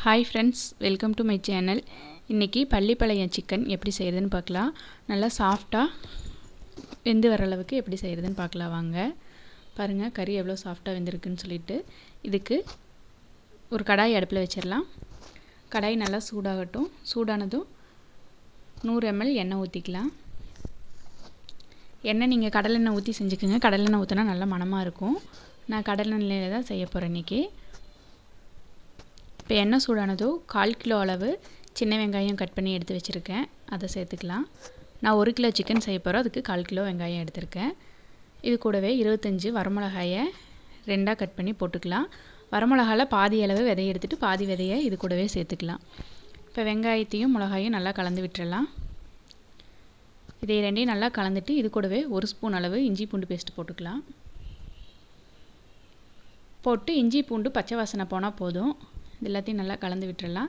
Hi friends, welcome to my channel. இன்றைக்கி Pallipalayam chicken எப்படி செய்கிறதுன்னு பார்க்கலாம். நல்லா சாஃப்டாக வெந்து வர அளவுக்கு எப்படி செய்கிறதுன்னு பார்க்கலாம் வாங்க. பாருங்கள், கறி எவ்வளோ சாஃப்டாக வெந்திருக்குன்னு சொல்லிட்டு. இதுக்கு ஒரு கடாய் அடுப்பில் வச்சிடலாம். கடாய் நல்லா சூடாகட்டும். சூடானதும் 100 ml எண்ணெய் ஊற்றிக்கலாம். எண்ணெய் நீங்கள் கடலெண்ணெய் ஊற்றி செஞ்சுக்கோங்க. கடலெண்ணெய் ஊற்றினா நல்லா மணமாக இருக்கும். நான் கடலெண்ணெயில் தான் செய்ய போகிறேன் இன்றைக்கி. இப்போ எண்ணெய் சூடானதும் 1/4 கிலோ அளவு சின்ன வெங்காயம் கட் பண்ணி எடுத்து வச்சுருக்கேன். அதை சேர்த்துக்கலாம். நான் 1 கிலோ சிக்கன் செய்ய போகிறோம். அதுக்கு 1/4 கிலோ வெங்காயம் எடுத்திருக்கேன். இது கூடவே 25 வரமிளகாயை 2ஆக கட் பண்ணி போட்டுக்கலாம். வரமிளகாயில் பாதி அளவு விதையை எடுத்துகிட்டு பாதி விதையை இது கூடவே சேர்த்துக்கலாம். இப்போ வெங்காயத்தையும் மிளகாயும் நல்லா கலந்து விட்டுறலாம். இதை ரெண்டையும் நல்லா கலந்துட்டு இது கூடவே 1 ஸ்பூன் அளவு இஞ்சி பூண்டு பேஸ்ட் போட்டுக்கலாம். போட்டு இஞ்சி பூண்டு பச்சை வாசனை போனால் போதும். எல்லாத்தையும் நல்லா கலந்து விட்டுறலாம்.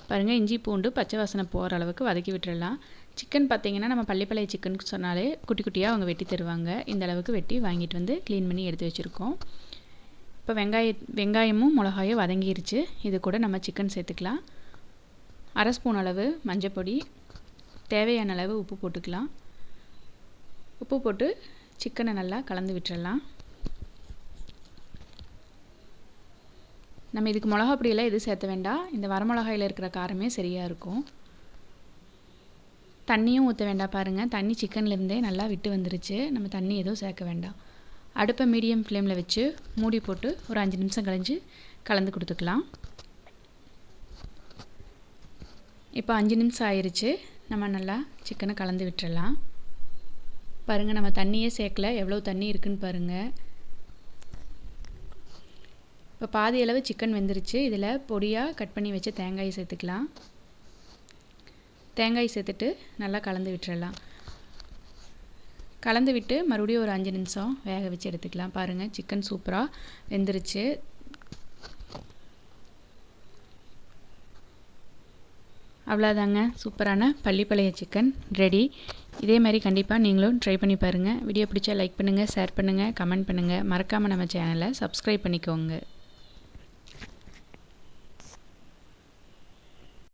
பாருங்கள், இஞ்சி பூண்டு பச்சை வாசனை போகிற அளவுக்கு வதக்கி விட்டுறலாம். சிக்கன் பார்த்திங்கன்னா நம்ம பள்ளிப்பாளையம் சிக்கனுக்கு சொன்னாலே குட்டி குட்டியாக அவங்க வெட்டி தருவாங்க. இந்த அளவுக்கு வெட்டி வாங்கிட்டு வந்து க்ளீன் பண்ணி எடுத்து வச்சுருக்கோம். இப்போ வெங்காயமும் மிளகாயும் வதங்கிருச்சு. இது கூட நம்ம சிக்கன் சேர்த்துக்கலாம். 1/2 ஸ்பூன் அளவு மஞ்சப்பொடி, தேவையான அளவு உப்பு போட்டுக்கலாம். உப்பு போட்டு சிக்கனை நல்லா கலந்து விட்டுறலாம். நம்ம இதுக்கு மிளகா பொடியெல்லாம் எதுவும் சேர்த்த வேண்டாம். இந்த வரமிளகாயில் இருக்கிற காரமே சரியாக இருக்கும். தண்ணியும் ஊற்ற வேண்டாம். பாருங்கள், தண்ணி சிக்கன்லேருந்தே நல்லா விட்டு வந்துருச்சு. நம்ம தண்ணி எதுவும் சேர்க்க வேண்டாம். அடுப்பை மீடியம் ஃப்ளேமில் வச்சு மூடி போட்டு ஒரு 5 நிமிஷம் கழிஞ்சு கலந்து கொடுத்துக்கலாம். இப்போ 5 நிமிஷம் ஆயிடுச்சு. நம்ம நல்லா சிக்கனை கலந்து விட்டுறலாம். பாருங்கள், நம்ம தண்ணியே சேர்க்கல. எவ்வளோ தண்ணி இருக்குதுன்னு பாருங்கள். இப்போ பாதி அளவு சிக்கன் வெந்துருச்சு. இதில் பொடியாக கட் பண்ணி வச்ச தேங்காயை சேர்த்துக்கலாம். தேங்காய் சேர்த்துட்டு நல்லா கலந்து விட்டுறலாம். கலந்து விட்டு மறுபடியும் ஒரு 5 நிமிஷம் வேக வச்சு எடுத்துக்கலாம். பாருங்கள், சிக்கன் சூப்பராக வெந்துருச்சு. அவ்வளோதாங்க, சூப்பரான பள்ளிப்பாளையம் சிக்கன் ரெடி. இதே மாதிரி கண்டிப்பாக நீங்களும் ட்ரை பண்ணி பாருங்கள். வீடியோ பிடிச்சா லைக் பண்ணுங்கள், ஷேர் பண்ணுங்கள், கமெண்ட் பண்ணுங்கள். மறக்காமல் நம்ம சேனலை சப்ஸ்கிரைப் பண்ணிக்கோங்க.